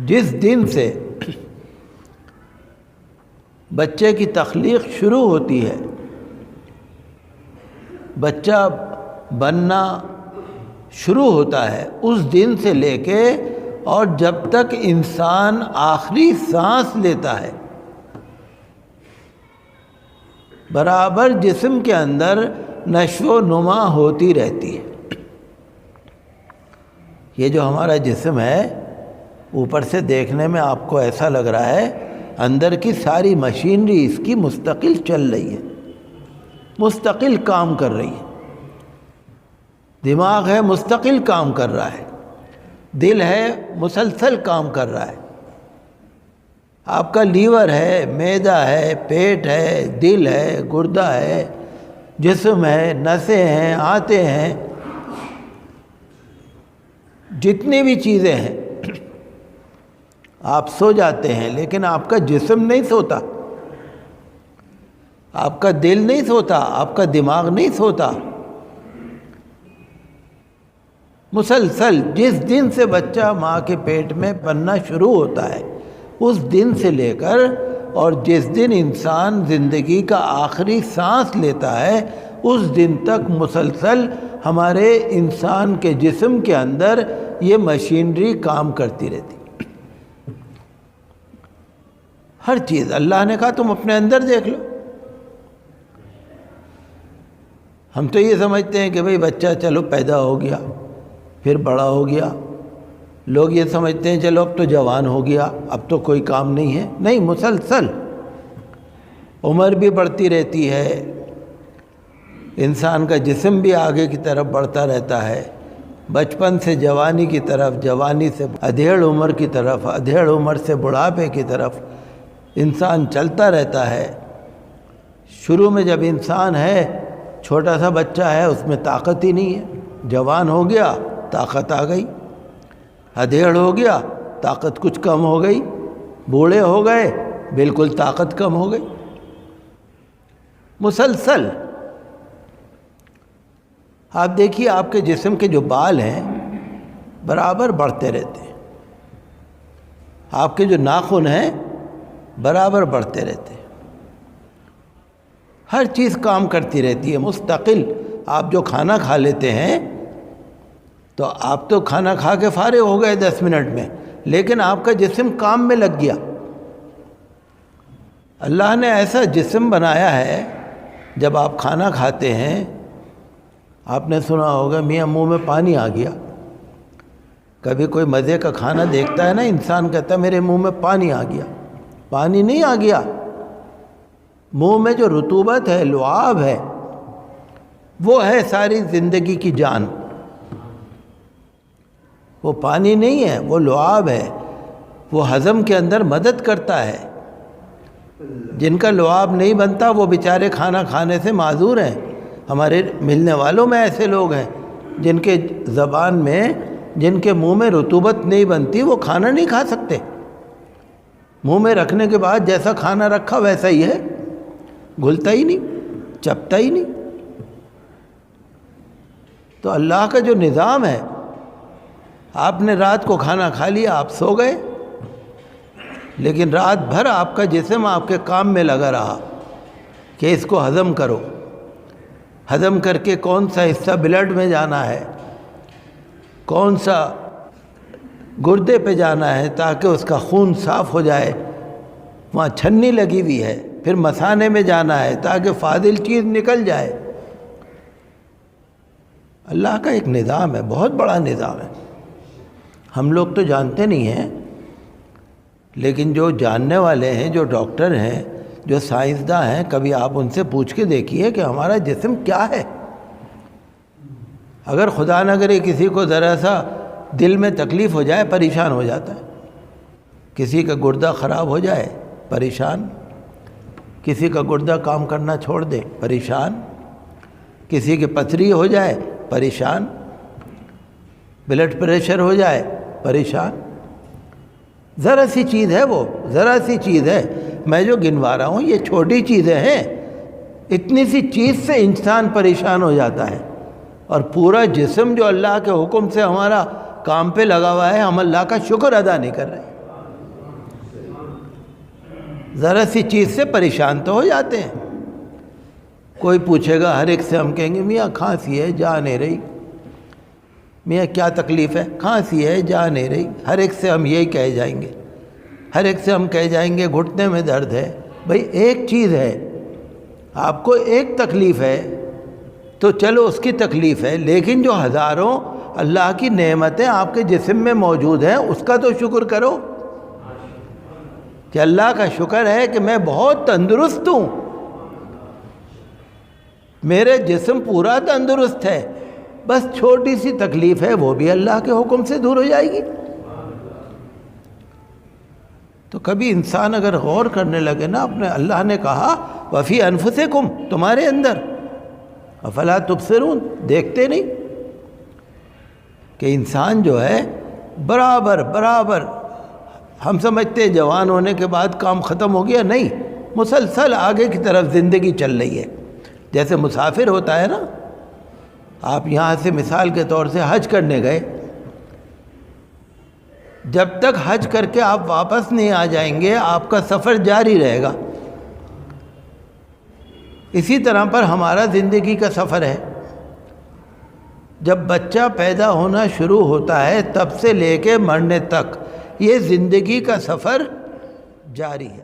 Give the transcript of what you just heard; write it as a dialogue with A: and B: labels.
A: جس دن سے بچے کی تخلیق شروع ہوتی ہے، بچہ بننا شروع ہوتا ہے، اس دن سے لے کے اور جب تک انسان آخری سانس لیتا ہے، برابر جسم کے اندر نشو و نما ہوتی رہتی ہے۔ یہ جو ہمارا جسم ہے، اوپر سے دیکھنے میں آپ کو ایسا لگ رہا ہے اندر کی ساری مشینری اس کی مستقل چل رہی ہے، مستقل کام کر رہی ہے۔ دماغ ہے مستقل کام کر رہا ہے، دل ہے مسلسل کام کر رہا ہے، آپ کا لیور ہے، معدہ ہے، پیٹ ہے، دل ہے، گردہ ہے، جسم ہے، نسیں ہیں، آنتیں ہیں، جتنی بھی چیزیں ہیں۔ آپ سو جاتے ہیں لیکن آپ کا جسم نہیں سوتا، آپ کا دل نہیں سوتا، آپ کا دماغ نہیں سوتا۔ مسلسل جس دن سے بچہ ماں کے پیٹ میں بننا شروع ہوتا ہے، اس دن سے لے کر اور جس دن انسان زندگی کا آخری سانس لیتا ہے، اس دن تک مسلسل ہمارے انسان کے جسم کے اندر یہ مشینری کام کرتی رہتی۔ ہر چیز اللہ نے کہا تم اپنے اندر دیکھ لو۔ ہم تو یہ سمجھتے ہیں کہ بھئی بچہ چلو پیدا ہو گیا، پھر بڑا ہو گیا، لوگ یہ سمجھتے ہیں چلو اب تو جوان ہو گیا، اب تو کوئی کام نہیں ہے۔ نہیں، مسلسل عمر بھی بڑھتی رہتی ہے، انسان کا جسم بھی آگے کی طرف بڑھتا رہتا ہے، بچپن سے جوانی کی طرف، جوانی سے ادھیڑ عمر کی طرف، ادھیڑ عمر سے بڑھاپے کی طرف انسان چلتا رہتا ہے۔ شروع میں جب انسان ہے، چھوٹا سا بچہ ہے، اس میں طاقت ہی نہیں ہے، جوان ہو گیا طاقت آ گئی، ادھیڑ ہو گیا طاقت کچھ کم ہو گئی، بوڑھے ہو گئے بالکل طاقت کم ہو گئی۔ مسلسل آپ دیکھیے آپ کے جسم کے جو بال ہیں برابر بڑھتے رہتے ہیں، آپ کے جو ناخن ہیں برابر بڑھتے رہتے ہیں، ہر چیز کام کرتی رہتی ہے مستقل۔ آپ جو کھانا کھا لیتے ہیں تو آپ تو کھانا کھا کے فارغ ہو گئے 10 منٹ میں، لیکن آپ کا جسم کام میں لگ گیا۔ اللہ نے ایسا جسم بنایا ہے، جب آپ کھانا کھاتے ہیں آپ نے سنا ہوگا میاں منہ میں پانی آ گیا۔ کبھی کوئی مزے کا کھانا دیکھتا ہے نا، انسان کہتا ہے میرے منہ میں پانی آ گیا۔ پانی نہیں آ گیا، منہ میں جو رطوبت ہے، لعاب ہے، وہ ہے ساری زندگی کی جان۔ وہ پانی نہیں ہے، وہ لعاب ہے، وہ ہضم کے اندر مدد کرتا ہے۔ جن کا لعاب نہیں بنتا وہ بیچارے کھانا کھانے سے معذور ہیں۔ ہمارے ملنے والوں میں ایسے لوگ ہیں جن کے زبان میں، جن کے منہ میں رطوبت نہیں بنتی، وہ کھانا نہیں کھا سکتے۔ منہ میں رکھنے کے بعد جیسا کھانا رکھا ویسا ہی ہے، گھلتا ہی نہیں، چپتا ہی نہیں۔ تو اللہ کا جو نظام ہے، آپ نے رات کو کھانا کھا لیا، آپ سو گئے، لیکن رات بھر آپ کا جسم آپ کے کام میں لگا رہا کہ اس کو ہضم کرو، ہضم کر کے کون سا حصہ بلڈ میں جانا ہے، کون سا گردے پہ جانا ہے تاکہ اس کا خون صاف ہو جائے، وہاں چھنی لگی ہوئی ہے، پھر مثانے میں جانا ہے تاکہ فاضل چیز نکل جائے۔ اللہ کا ایک نظام ہے، بہت بڑا نظام ہے، ہم لوگ تو جانتے نہیں ہیں، لیکن جو جاننے والے ہیں، جو ڈاکٹر ہیں، جو سائنسداں ہیں، کبھی آپ ان سے پوچھ کے دیکھیے کہ ہمارا جسم کیا ہے۔ اگر خدا نہ کرے کسی کو ذرا سا دل میں تکلیف ہو جائے، پریشان ہو جاتا ہے، کسی کا گردہ خراب ہو جائے پریشان، کسی کا گردہ کام کرنا چھوڑ دے پریشان، کسی کی پتھری ہو جائے پریشان، بلڈ پریشر ہو جائے پریشان۔ ذرا سی چیز ہے، وہ ذرا سی چیز ہے، میں جو گنوا رہا ہوں یہ چھوٹی چیزیں ہیں، اتنی سی چیز سے انسان پریشان ہو جاتا ہے، اور پورا جسم جو اللہ کے حکم سے ہمارا کام پہ لگا ہوا ہے، ہم اللہ کا شکر ادا نہیں کر رہے۔ ذرا سی چیز سے پریشان تو ہو جاتے ہیں. کوئی پوچھے گا، ہر ایک سے ہم کہیں گے میاں کھانسی ہے جا نہیں رہی، میاں کیا تکلیف ہے، کھانسی ہے جا نہیں رہی. ہر ایک سے ہم یہی کہہ جائیں گے، ہر ایک سے ہم کہہ جائیں گے گھٹنے میں درد ہے. بھئی ایک چیز ہے، آپ کو ایک تکلیف ہے تو چلو اس کی تکلیف ہے، لیکن جو ہزاروں اللہ کی نعمتیں آپ کے جسم میں موجود ہیں اس کا تو شکر کرو کہ اللہ کا شکر ہے کہ میں بہت تندرست ہوں، میرے جسم پورا تندرست ہے، بس چھوٹی سی تکلیف ہے وہ بھی اللہ کے حکم سے دور ہو جائے گی. تو کبھی انسان اگر غور کرنے لگے نا اپنے، اللہ نے کہا وفی انفسکم، تمہارے اندر، افلا تبصرون، دیکھتے نہیں کہ انسان جو ہے برابر ہم سمجھتے جوان ہونے کے بعد کام ختم ہو گیا، نہیں، مسلسل آگے کی طرف زندگی چل رہی ہے. جیسے مسافر ہوتا ہے نا، آپ یہاں سے مثال کے طور سے حج کرنے گئے، جب تک حج کر کے آپ واپس نہیں آ جائیں گے آپ کا سفر جاری رہے گا. اسی طرح پر ہمارا زندگی کا سفر ہے. جب بچہ پیدا ہونا شروع ہوتا ہے تب سے لے کے مرنے تک یہ زندگی کا سفر جاری ہے.